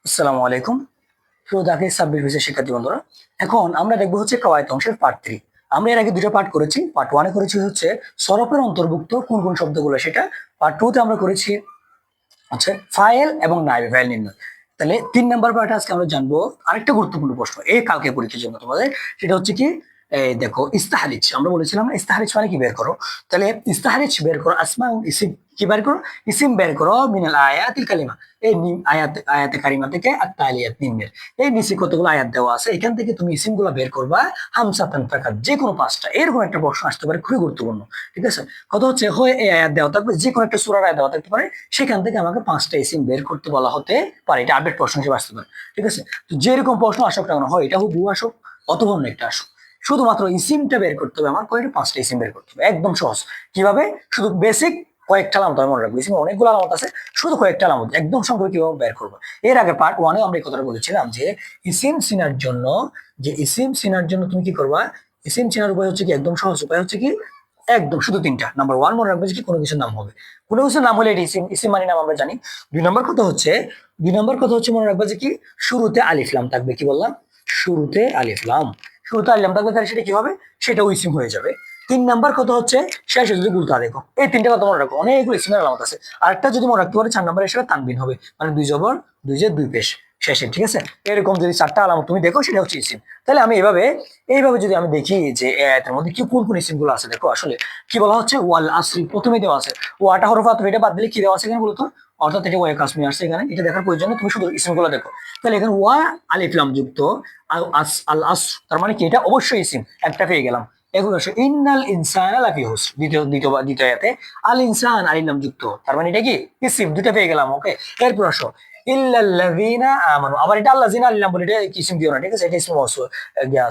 আসসালামু আলাইকুম। প্রিয় দাখিল সাব্বির বিষয় শিক্ষার্থী বন্ধুরা, এখন আমরা দেখবো হচ্ছে কওয়াইদ অংশের পার্ট 3। আমরা এর আগে দুটো পার্ট করেছি। পার্ট 1-এ করেছি হচ্ছে সরফের অন্তর্ভুক্ত কোন কোন শব্দগুলো, সেটা পার্ট 2-তে আমরা করেছি হচ্ছে ফাইল এবং নাইবে ফাইল নির্ণয়। তাহলে 3 নাম্বার পার্টে আজকে আমরা জানবো আরেকটা গুরুত্বপূর্ণ প্রশ্ন এই কালকে পরীক্ষার জন্য তোমাদের। সেটা হচ্ছে কি, এই দেখো ইস্তাহারিজ, আমরা বলেছিলাম না ইস্তাহারিজ মানে কি বের করো। তাহলে ইস্তাহারিজ বের করো, আসমা ইসিম কি বের করো, ইসিম বের করো মিনাল আয়াতিল কালিমা, এই আয়াতে কারিমা থেকে আর তালিয়াত নিম্নের। এই নিচে কতগুলো আয়াত দেওয়া আছে, এখান থেকে তুমি ইসিম গুলা বের করবা হামসাতান ফাকাত, যে কোনো 5টা। এরকম একটা প্রশ্ন আসতে পারে, খুবই গুরুত্বপূর্ণ। ঠিক আছে, কথা হচ্ছে হয় এই আয়াত দেওয়া থাকবে, যে কোনো একটা সূরার আয়াত দেওয়া থাকতে পারে, সেখান থেকে আমাকে 5টা ইসিম বের করতে বলা হতে পারে। এটা আপডেট প্রশ্ন হিসেবে আসতে পারে। ঠিক আছে, তো যেরকম প্রশ্ন আসুক না কেন, হয় এটা হুবহু আসুক অথবা অন্য একটা আসুক, শুধুমাত্র ইসিমটা বের করতে হবে। আমার কয়টা 5টা ইসিম বের করতে হবে, একদম সহজ। কিভাবে? শুধু বেসিক কয়েকটা আলামত আমি মনে রাখবো। ইসিমে অনেকগুলো আলামত আছে, শুধু কয়েকটা আলামত একদম সংক্ষেপে কিভাবে বের করবো। এর আগে পার্ট 1-এ আমরা এই কথাটা বলেছিলাম যে ইসিম চিনার জন্য, তুমি কি করবা, ইসিম চিনার উপায় হচ্ছে কি, একদম সহজ উপায় হচ্ছে কি, একদম শুধু 3টা। নাম্বার 1 মনে রাখবে যে কি, কোনো কিছুর নাম হবে, কোনো কিছুর নাম হলে এটি ইসিম, ইসিম মানে নাম আমরা জানি। 2 নম্বর কথা হচ্ছে মনে রাখবে যে কি, শুরুতে আলিফ লাম থাকবে। কি বললাম? শুরুতে আলিফ লাম, শুরুতে আলিফ লাম থাকবে, তাহলে সেটা কি হবে, সেটাও ইসিম হয়ে যাবে। 3 নাম্বার কথা হচ্ছে শেষে যদি গুলতা দেখো। এই 3টে কথা মনে রাখো, অনেকগুলো ইসিমের আলামত আছে। আরেকটা যদি মনে রাখতে পারে, 4 নম্বরে সেটা তানবিন হবে, মানে 2 জবর 2 জের 2 পেশ শেষে। ঠিক আছে, এরকম যদি 4টা আলামত তুমি দেখো, সেটা হচ্ছে ইসিম। তাহলে আমি এইভাবে যদি আমি দেখি যে এই আয়াতের মধ্যে কি কোন কোন ইসিম গুলো আছে, দেখো আসলে কি বলা হচ্ছে, ওয়াল আসরি প্রথমে দেওয়া আছে। ওয়াটা হরফ আতফ, এটা বাদ দিলে কি দেওয়া আছে এখানে বলতো, অর্থাৎ এটা ওয়া কাসমি আসছে এখানে। এটা দেখার প্রয়োজন নেই, তুমি শুধু ইসিম গুলো দেখো। তাহলে এখানে ওয়া আলিফ লাম যুক্ত আল আস, তার মানে কি, এটা অবশ্যই ইসিম, একটা পেয়ে গেলাম। এখন আসো ইন্নাল ইনসানা লাফি হুসর, দ্বিতীয় আয়াতে আল ইনসান আলিফ লাম যুক্ত, তার মানে এটা কি ইসিম, দুটো পেয়ে গেলাম। ওকে, এরপর আসো ইল্লাল্লাযিনা আমানু, আবার এটা আল্লাযিনা আল্লাহ বলে, এটা ইসিম দিও না। ঠিক আছে, এটা ইসম মৌসুল,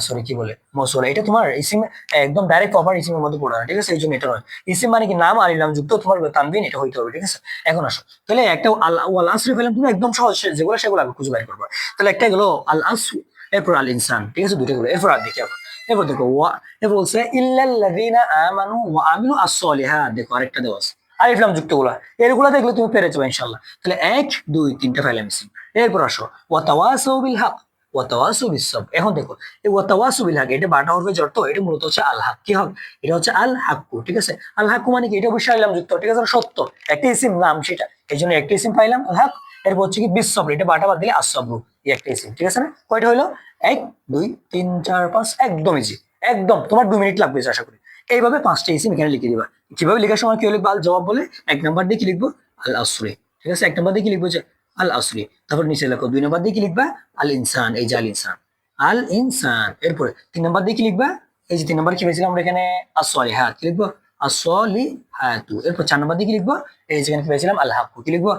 সরি কি বলে, মৌসুল। এটা তোমার ইসিম একদম ডাইরেক্ট প্রপার ইসিমের মধ্যে পড়ে না। ঠিক আছে, এই জন্য এটা নয়। ইসিম মানে কি নাম, আলিফ লাম যুক্ত তোমার তানবিন, এটা হইতে হবে। ঠিক আছে, এখন আসো, তাহলে একটা ওয়াল আসরি পেলাম, তুমি একদম সহজ যেগুলো সেগুলো আগে খুঁজে বের করবা। তাহলে একটা গেলো আল আসর, এরপর আল ইনসান। ঠিক আছে, দুটো গুলো। এরপর আর দেখি আবার, এরপর দেখো ওয়া, এরপর বলছে ইল্লাল্লাযিনা আমানু ওয়া আমিলু আস-সলিহাত। দেখো আরেকটা দেওয়া আছে আলিফ লাম যুক্ত গুলা, এরগুলা দেখলে তুমি পেরে যাবে ইনশাআল্লাহ। তাহলে 1 2 3টা ফাইল মিসিং। এরপর আসো ওয়া তাওয়াসাউ বিল হক ওয়া তাওয়াসাউ বিস সবর। এখন দেখো এই ওয়া তাওয়াসাউ বিল হক, এটা বাটা হরফে জড়, তো এটা মূলত হচ্ছে আল হক। কি হক? এটা হচ্ছে আল হাক্কু। ঠিক আছে, আল হাক্কু মানে কি, এটা অবশ্যই আলিফ লাম যুক্ত। ঠিক আছে, সত্য একটা ইসিম নাম সেটা, এই জন্য একটা ইসিম পাইলাম আল হক। এরপর হচ্ছে কি বিস সবর, এটা বাটা বাদ দিলে আস সবরু, এই একটা ইসিম। ঠিক আছে না, কয়টা হইলো? 1 2 3 4 5, একদম ইজি, একদম তোমার 2 মিনিট লাগবে আশা করি। এইভাবে 5টা ইসিম এখানে লিখে দিবা। কিভাবে লেখার সময় কি লিখবো, আল জবাব বলে 1 নাম্বার দিয়ে কি লিখবো, আল আসরি। ঠিক আছে, 1 নাম্বার দিয়ে কি লিখবো, যে আল আসরি। তারপর নিচে লেখো 2 নাম্বার দিয়ে কি লিখবা, আল ইনসান, এই যে আল ইনসান, আল ইনসান। এরপরে 3 নাম্বার দিয়ে কি লিখবা, এই যে 3 নাম্বার কি পেয়েছিলাম আমরা এখানে, আসলিহাত, কি লিখবো, আসলিহাতু। এরপর 4 নাম্বার দিয়ে কি লিখবো, এই যেখানে কি পেয়েছিলাম আল হাক্কু, কি লিখবো,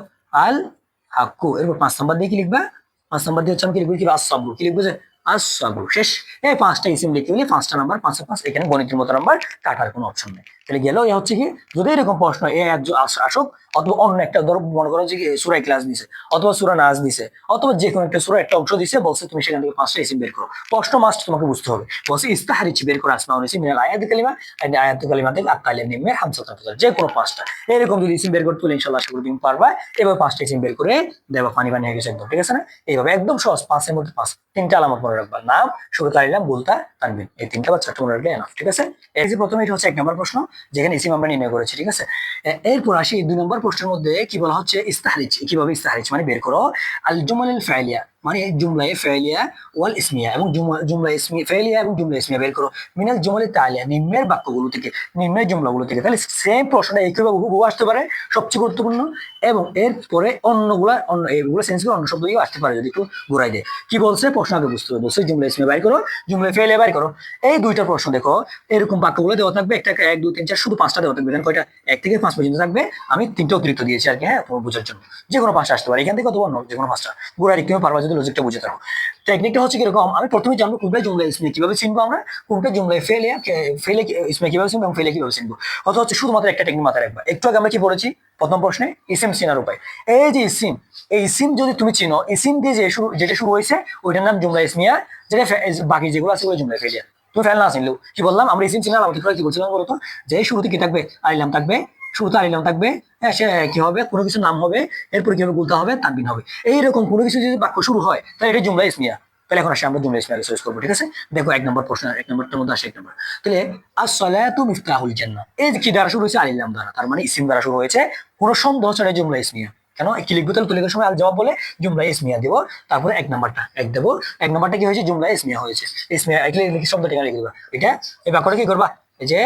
আল হাক্কু। এরপর 5 নাম্বার দিয়ে কি লিখবা, 5 নাম্বার দিয়ে হচ্ছে আমি কি লিখবো, কি আস-সাবরু, কি লিখবো, যে আস-সাবরু। শেষ। এই 5টা ইসিম লিখে নিলে 5টা নাম্বার, 5 5, এখানে গণিতের মতো নাম্বার, কাটার কোনো অপশন নেই। তাহলে গেল। এ হচ্ছে কি, যদি এরকম প্রশ্ন এ আসুক, অথবা অন্য একটা, ধরো মনে করো যে সূরা ইখলাস দিছে, অথবা সূরা নাস দিছে, অথবা যে কোনো একটা সূরা একটা অংশ দিছে, বলছে তুমি সেখান থেকে 5টা ইসিম বের করো। প্রশ্ন মাস্ট তোমাকে বুঝতে হবে। বলছে ইস্তাহারিজ বের করো আসমাউল ইসিম মিনাল আয়াতুল কালিমা, আয়াতুল কালিমা থেকে আত-তালিয়া নিম্নের হামসাতুল ফাসাল, যে কোনো 5টা। এরকম যদি ইসিম বের করতে হলে ইনশাআল্লাহ আশা করি তুমি পারবা। এভাবে 5টা ইসিম বের করে দেবা, পানি পানি হয়ে গেছে একদম। ঠিক আছে না, এইভাবে একদম সহজ। 5-এর মধ্যে 5, 3টা আলামত মনে রাখবা, নাম, শুরুতে আলিফ লাম, গুলতা, তানবিন, এই 3টা বা 4টা মনে রাখলে এনাফ। ঠিক আছে, এই যে প্রথমে এটা হচ্ছে 1 নম্বর প্রশ্ন, যেখানে ইসিম আমরা নির্ণয় করেছি। ঠিক আছে, এরপর আসি 2 নম্বর প্রশ্নের মধ্যে কি বলা হচ্ছে, ইস্তাহারিজ। কিভাবে ইস্তাহারিজ মানে বের করো, আল জুমালুল ফাইলিয়া, মানে জুমলায়ে ফাইলিয়া ওয়াল ইসমিয়া, এবং জুমলা ইসমি ফাইলিয়া এবং জুমলা ইসমিয়া বের করো মিনাল জুমালি তালিয়া, নিম্নের বাক্যগুলো থেকে, নিম্নের জুমলাগুলো থেকে। তাহলে সেম প্রশ্নটা একইভাবে হুবহু আসতে পারে, সবচেয়ে গুরুত্বপূর্ণ। এবং এরপরে অন্য এইগুলো সেন্স করে অন্য শব্দ দিয়েও আসতে পারে, যদি একটু ঘুরাই দেয়। কি বলছে প্রশ্ন আগে বুঝতে হবে। বলছে জুমলা ইসমিয়া বাইর করো, জুমলা ফাইলিয়া বাইর করো। এই 2টা প্রশ্ন দেখো, এরকম বাক্যগুলো দেওয়া থাকবে, একটা 1 2 3 4, শুধু 5টা দেওয়া থাকবে। কয়টা, 1 থেকে 5 পর্যন্ত থাকবে। আমি 3টা অতিরিক্ত দিয়েছি আর কি, হ্যাঁ, তোমার বোঝার জন্য। যে কোনো 5টা আসতে পারে এখান থেকে, অথবা অন্য যে কোনো 5টা। ঘুরাই তুমি পারবা যদি লজিকটা বুঝে থাকো। টেকনিকটা হচ্ছে কিরকম, আমি প্রথমে জানবো কোনটা জুমলা ইসমিয়া কিভাবে চিনবো আমরা, কোনটা জুমলা ফেলে ইসমিয়া কিভাবে চিনবো, এবং ফেলে কিভাবে চিনবো। কথা হচ্ছে শুধুমাত্র একটা টেকনিক মাথায় রাখবা। একটু আগে আমরা কি পড়েছি প্রথম প্রশ্নে, ইসিম চিনার উপায়। এই যে ইসিম, এই ইসিম যদি তুমি চিনো, ইসিম দিয়ে যেটা শুরু হয়েছে ওইটার নাম জুমলা ইসমিয়া, যেটা বাকি যেগুলো আছে ওই জুমলা ফেলিয়া। তুমি ফেল না চিনলেও কি বললাম, আমরা ইসিম চিনার আলামত কি বলছিলাম বলতো, যে শুরুতে কি থাকবে, আলিফ লাম থাকবে, শুরুতে আলিফ লাম থাকবে, হ্যাঁ সে কি হবে, কোনো কিছু নাম হবে, এরপর কি হবে, গুলতা হবে, তানবিন হবে। এইরকম কোনো কিছু যদি বাক্য শুরু হয় তাহলে এটা জুমলা ইসমিয়া। তাহলে এখন আসি আমরা জুমলা ইসমিয়া রিসার্চ করবো, ঠিক আছে। দেখো এক নম্বর প্রশ্ন, এক নম্বরটার মধ্যে আসে এক নম্বর। তাহলে as-salatu মিফতাহুল জান্নাহ, এই যে কি দ্বারা শুরু হয়েছে, আলিফ লাম দ্বারা, তার মানে ইসিম দ্বারা শুরু হয়েছে, কোনো সন্দেহ ছাড়া জুমলা ইসমিয়া। কেন কি লিখবো, তাহলে তুলে সময় আল জবাব বলে জুমলা ইসমিয়া দিব, তারপরে এক নাম্বারটা এক দেবো, এক নাম্বারটা কি হয়েছে, জুমলা ইসমিয়া হয়েছে। ইসমিয়া লিখে শব্দটা এখানে লিখে দিবা, এটা এই বাক্যটা কি করবা, এই যে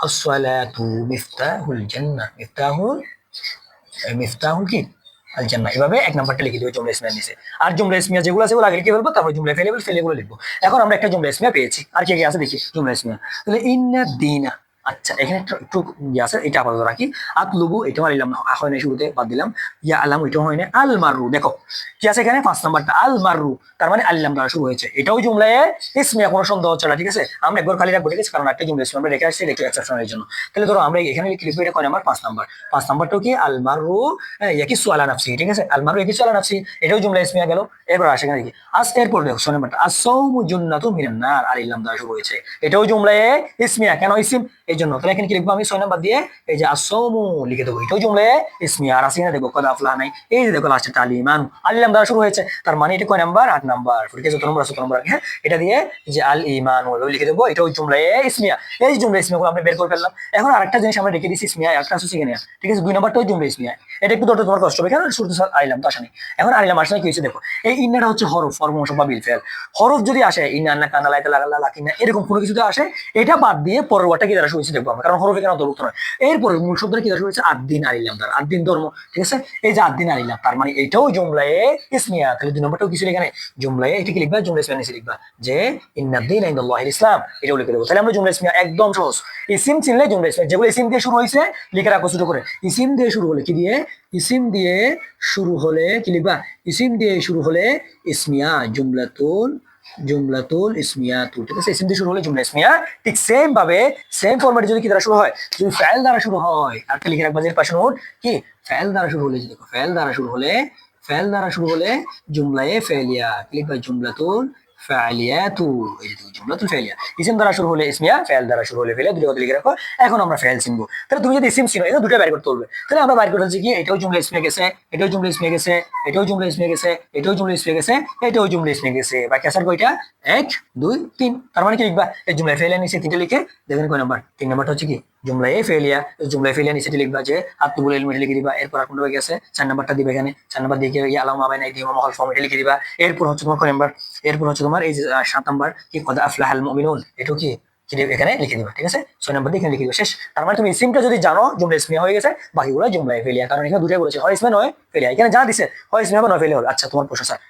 as-salatu মিফতাহুল জান্নাহ, মিফতাহুল কি আল জান্নাহ, এভাবে এক নাম্বারটা লিখে দিবে জুমলা ইসমিয়া নিচে। আর জুমলা ইসমিয়া যেগুলো আছে ওগুলো আগে লিখে ফেলবো, তারপর জুমলা ফেলেগুলো লিখবো। এখন আমরা একটা জুমলা ইসমিয়া পেয়েছি, আর কি কি আছে দেখি জুমলা ইসমিয়া। তাহলে ইন্না দিনা, আচ্ছা এখানে একটু ইয়ে আছে, এটা আপাতত রাখি। আতলুবু এটাও আলিলাম না, হয় না, শুরুতে বাদ দিলাম। ইয়া আলাম এটাও হয় না। আল মাররু, দেখো কি আছে এখানে, 5 নাম্বারটা আল মাররু, তার মানে আলিলাম দ্বারা শুরু হয়েছে, এটাও জুমলায় ইসমিয়া, কোনো সন্দেহ হচ্ছে না, ঠিক আছে। আমরা একবার খালি রাখবো, ঠিক আছে, কারণ একটা জুমলা ইসমিয়া আমরা রেখে আসছি একটু এক্সেপশনের জন্য। তাহলে ধরো আমরা এখানে লিখবো, এটা কয় নাম্বার, 5 নাম্বার। 5 নাম্বারটাও কি আল মাররু ইয়াকিসু আলা নাফসি, ঠিক আছে, আল মাররু ইয়াকিসু আলা নাফসি, এটাও জুমলা ইসমিয়া গেল। এরপর আসে এখানে কি এরপর দেখো 6 নাম্বারটা as-sawmu junnatun মিনান নার, আলিলাম দ্বারা শুরু হয়েছে, এটাও জুমলায় ইসমিয়া, কেন ইসিম এই জন্য। তাহলে এখানে কি লিখবো আমি, 6 নাম্বার দিয়ে এই যে as-sawmu লিখে দেবো, এটাও জুমলায় ইসমিয়া। আর আসি না, দেখো কদ আফলাহা নাই, এই যে দেখো লাস্টে তালিমান, আলিলাম দ্বারা শুরু হয়েছে, তার মানে এটা কয় নাম্বার, 8 নাম্বার। ঠিক আছে, যত নম্বর আছে তত নম্বর, হ্যাঁ এটা দিয়ে যে আল ইমান লিখে দেবো, এটাও জুমলায় ইসমিয়া। এই জুমলা ইসমিয়া গুলো আমরা বের করে ফেললাম। এখন আরেকটা জিনিস আমরা রেখে দিচ্ছি ইসমিয়া, একটা আছে শিখে নেওয়া, ঠিক আছে। 2 নাম্বারটাও জুমলা ইসমিয়া, এটা একটু ধরতে তোমার কষ্ট হবে, কেন শুরুতে আইলাম তো আসেনি। এখন আইলাম আসলে কি হয়েছে দেখো, এই ইন্নাটা হচ্ছে হরফ, ফর্মংশ বা বিল ফেল। হরফ যদি আসে ইন্না আন্না কান্না লাইতা লাগাল্লা লাকিনা, এরকম কোনো কিছু আসে, এটা বাদ দিয়ে পরের ওয়ার্ডটা কি দ্বারা শুরু হয়েছে দেখবো আমরা, কারণ হরফ এখানে অন্তর্ভুক্ত নয়। এরপরে মূল শব্দটা কি দ্বারা শুরু হয়েছে, আদ্দিন আলিলাম দ্বারা, আদ্দিন ধর্ম, ঠিক আছে। এই যে আদ্দিন আলিলাম, তার মানে এটাও জুমলায় ইসমিয়া। তাহলে 2 নম্বরটাও কিছু এখানে জুমলায়, এটা কি লিখবা, জুমলা ইসমিয়া নিচে লিখবা যে ইন্নাদ্দিন ইনদাল্লাহিল ইসলাম, এটাও লিখে দেবো। তাহলে আমরা জুমলা ইসমিয়া একদম সহজ, ইসিম চিনলে জুমলা ইসমিয়া, যেগুলো ইসিম দিয়ে শুরু হয়েছে লিখে রাখো ছোট করে। ইসিম দিয়ে শুরু হলে কি দিয়ে, ইসিম দিয়ে শুরু হলে কি লিখবা, ইসিম দিয়ে শুরু হলে ইসমিয়া, জুমলাতুল ইসমিয়াতু, ঠিক আছে। ইসিম দিয়ে শুরু হলে জুমলা ইসমিয়া। ঠিক সেম ভাবে সেম ফরম্যাটে যদি কি দ্বারা শুরু হয়, যদি ফাইল দ্বারা শুরু হয়, আর লিখে রাখবা যে পাশে নোট কি, ফাইল দ্বারা শুরু হলে, দেখো ফাইল দ্বারা শুরু হলে জুমলায়ে ফেলিয়া, কি লিখবা, জুমলাতুল ফাইলিয়াতু, এই যে জুমলাতুল ফাইলিয়া। ইসিম দ্বারা শুরু হলে ইসমিয়া, ফাইল দ্বারা শুরু হলে ফেলিয়া, দুটো কথা লিখে রাখো। এখন আমরা ফাইল চিনবো, তাহলে তুমি যদি ইসিম চিনো, এটা দুটো বাইর করতে বলবে, তাহলে আমরা বাইর করে ফেলছি কি, এটাও জুমলা ইসমিয়া গেছে, এটাও জুমলা ইসমিয়া গেছে, এটাও জুমলা ইসমিয়া গেছে, এটাও জুমলা ইসমিয়া গেছে, এটাও জুমলা ইসমিয়া গেছে। বাকি আসার কয়টা, 1 2 3, তার মানে কি লিখবা, এই জুমলা ফেলিয়া নিচে 3টে লিখে দেখেন কয় নাম্বার, 3 নাম্বারটা হচ্ছে কি জুমলায়ে ফেলিয়া। জুমলায়ে ফেলিয়া নিচে লিখবা যে আতুবুল ইলমি লিখে দিবা। এরপর আর কোনটা গেছে, 4 নাম্বারটা দিবে এখানে, 4 নাম্বার দিয়ে ইয়া আলামা বাইনা ইদিহিম মহল ফর্ম, এটা লিখে দিবা। এরপর হচ্ছে তোমার কয় নাম্বার, এরপর হচ্ছে তোমার এই যে 7 নাম্বার কি কদ আফলাহাল মুমিনুন, এটাও কি এখানে লিখে দিবা, ঠিক আছে। 6 নাম্বার দিয়ে এখানে লিখে দিবা, শেষ। তার মানে তুমি ইসিমটা যদি জানো জুমলা ইসমিয়া হয়ে গেছে, বাকিগুলো জুমলায়ে ফেলিয়া, কারণ এখানে দুটাই বলেছে, হয় ইসমে নয় ফেলিয়া, এখানে যা দিছে হয় ইসমে নয় ফেলিয়া হবে। আচ্ছা তোমার প্রশ্ন স্যার,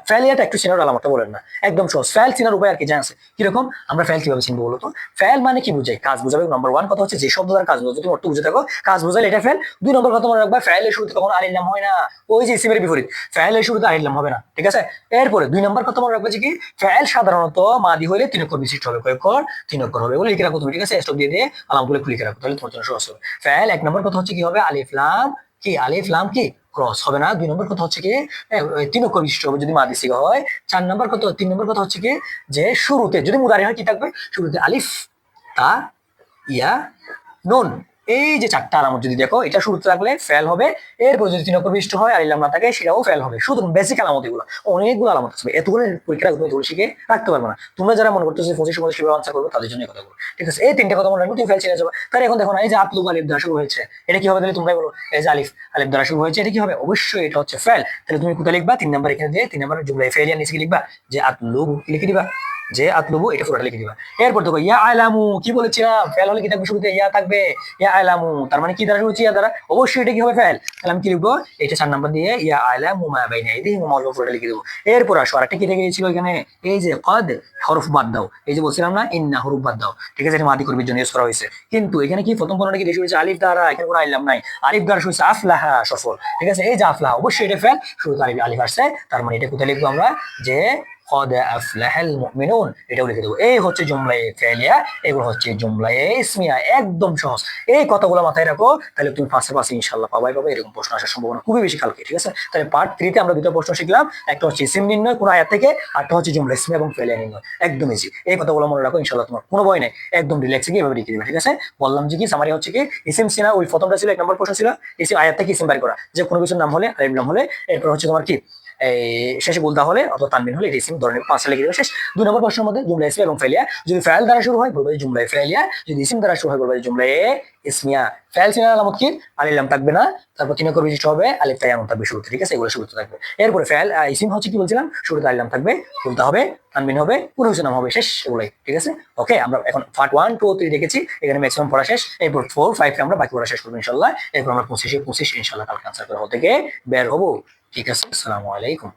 ফেলিয়াটা একটু চিনার আলামতটা বলেন না, একদম সহজ। ফেল চিনার উপায় আর কি জানা আছে, কিরকম, আমরা ফেল কিভাবে চিনবো বলতো। ফেল মানে কি বুঝাই, কাজ বোঝাবে। নাম্বার 1 কথা হচ্ছে যে শব্দ দ্বারা কাজ বোঝাবে, তুমি অর্থ বুঝে থাকো, কাজ বোঝালে এটা ফেল। 2 নম্বর কথা মনে রাখবা, ফেলের শুরুতে তখন আলিফ লাম হয় না, ওই যে ইসিমের বিপরীত, ফেলের শুরুতে আলিফ লাম হবে না, ঠিক আছে। এরপরে 2 নম্বর কথা মনে রাখবা যে কি, ফেল সাধারণত মাদি হইলে 3 অক্ষর বিশিষ্ট হবে, কয় অক্ষর, 3 অক্ষর হবে, বলে লিখে রাখো তুমি, ঠিক আছে। স্টপ দিয়ে আলামগুলো লিখে রাখো, তাহলে তোমার জন্য সহজ হবে। ফেল 1 নম্বর কথা হচ্ছে কি হবে, আলিফ লাম কি, আলিফ লাম কি ক্রস হবে না। 2 নম্বর কথা হচ্ছে কি, 3 অক্ষর বিশিষ্ট হবে যদি মাদি সিগা হয়। 3 নম্বর কথা হচ্ছে কি, যে শুরুতে যদি মুদারি হয় কি থাকবে, শুরুতে আলিফ তা ইয়া নুন, এই যে 4টা আলামত যদি দেখো, এটা শুরুতে থাকলে ফেল হবে। এরপর যদি 3 অক্ষর বিশিষ্ট হয় আর ইলাম না থাকে, সেটাও ফেল হবে। শুধু বেসিক আলামত এগুলো, অনেকগুলো আলামত আছে, এতগুলো পরীক্ষা তুমি ধরে শিখে রাখতে পারবে না। তোমরা যারা মনে করতেছো 25 সময় কিভাবে আনসার করবে, তাদের জন্য কথা বলবো, ঠিক আছে। এই 3টা কথা মনে রাখবে, তুমি ফেল চিনে যাবে। তাহলে এখন দেখো না, এই যে আতলুব আলিফ দ্বারা শুরু হয়েছে, এটা কি হবে, তাহলে তোমরা বলো, এই যে আলিফ দ্বারা শুরু হয়েছে, এটা কি হবে, অবশ্যই এটা হচ্ছে ফেল। তাহলে তুমি কোথায় লিখবা, 3 নাম্বার এখানে দিয়ে 3 নাম্বার জুমলায় ফেলিয়া নিচে লিখবা যে আতলুব, লিখে দিবা যে আতলুবু, এটা পুরোটা লিখে দিবা। এরপর দেখো ইয়া আলামু, কি বলেছিলাম, ফেল হলে কি থাকবে, শুরুতে ইয়া থাকবে, ইয়া আলামু, তার মানে কি দ্বারা শুরু হচ্ছে, ইয়া দ্বারা, অবশ্যই এটা কি হবে, ফেল। তাহলে আমি কি লিখবো, এটা 4 নাম্বার দিয়ে ইয়া আলামু মা বাইনা ইয়াদিহিম মহল পুরোটা লিখে দেবো। এরপর আসো আরেকটা কি রেখে দিয়েছিল এখানে, এই যে কদ, হরফ বাদ দাও, এই যে বলছিলাম না ইন্না, হরফ বাদ দাও, ঠিক আছে। এটা মাদি করবির জন্য ইউজ করা হয়েছে, কিন্তু এখানে কি প্রথম পণ্যটা কি শুরু হয়েছে আলিফ দ্বারা, এখানে কোনো আলিফ নাই, আলিফ দ্বারা শুরু হয়েছে আফলাহা, সফল, ঠিক আছে। এই যে আফলাহা, অবশ্যই এটা ফেল, শুরুতে আলিফ আসছে, তার মানে এটা কোথায় লিখবো আমরা, যে قد أفلح المؤمنون এটাও লিখে দেবো। এই হচ্ছে জুমলায়ে ফেলিয়া, এগুলো হচ্ছে জুমলায়ে ইসমিয়া, একদম সহজ। এই কথাগুলো মাথায় রাখো, তাহলে তুমি ফার্স্টে পাশে ইনশাআল্লাহ পাবাই পাবে। এরকম প্রশ্ন আসার সম্ভাবনা খুবই বেশি কালকে, ঠিক আছে? তাহলে পার্ট 3 তে আমরা দুটো প্রশ্ন শিখলাম, একটা হচ্ছে ইসিম নির্ণয় কোন আয়াত থেকে, আরটা হচ্ছে জুমলা ইসমিয়া এবং ফেলিয়া নির্ণয়। একদম ইজি, এই কথাগুলো মনে রাখো, ইনশাআল্লাহ তোমার কোনো ভয় নাই, একদম রিল্যাক্সে গিয়ে এভাবে লিখে দিবে, ঠিক আছে? বললাম যে কি সামারি হচ্ছে কি, ইসিম সিনা ওই প্রথমটা ছিল 1 নম্বর প্রশ্ন ছিল ইসিম আয়াত থেকে ইসিম বের করা, যে কোনো কিছুর নাম হলে আলিফ লাম হলে, এরপর হচ্ছে তোমার কি এই শেষে গুলতা হলে অথবা তানবিন হলে এটা ইসিম ধরনের 5টা লিখে দেবে শেষ। 2 নম্বর প্রশ্নের মধ্যে জুমলা ইসমিয়া এবং ফেলিয়া, যদি ফাইল দ্বারা শুরু হয় বলবে জুমলা ফেলিয়া, যদি ইসিম দ্বারা শুরু হয় বলবে জুমলা ইসমিয়া। ফাইল সিনার আলামত কি, আলিফ লাম থাকবে না, তারপর 3 অক্ষর বিশিষ্ট হবে, আলিফ তাই এমন থাকবে শুরুতে, ঠিক আছে? এগুলো শুরুতে থাকবে। এরপরে ফাইল ইসিম হচ্ছে কি বলছিলাম, শুরুতে আলিফ লাম থাকবে, গুলতা হবে, তানবিন হবে, পুরো কিছু নাম হবে, শেষ এগুলাই, ঠিক আছে? ওকে, আমরা এখন পার্ট 1 2 3 দেখেছি, এখানে ম্যাক্সিমাম পড়া শেষ। এরপর 4 5 কে আমরা বাকি পড়া শেষ করব ইনশাআল্লাহ। এরপর আমরা 25 ইনশাআল্লাহ কালকে আনসার করা থেকে বের হবো, ঠিক আছে? আসসালামু আলাইকুম।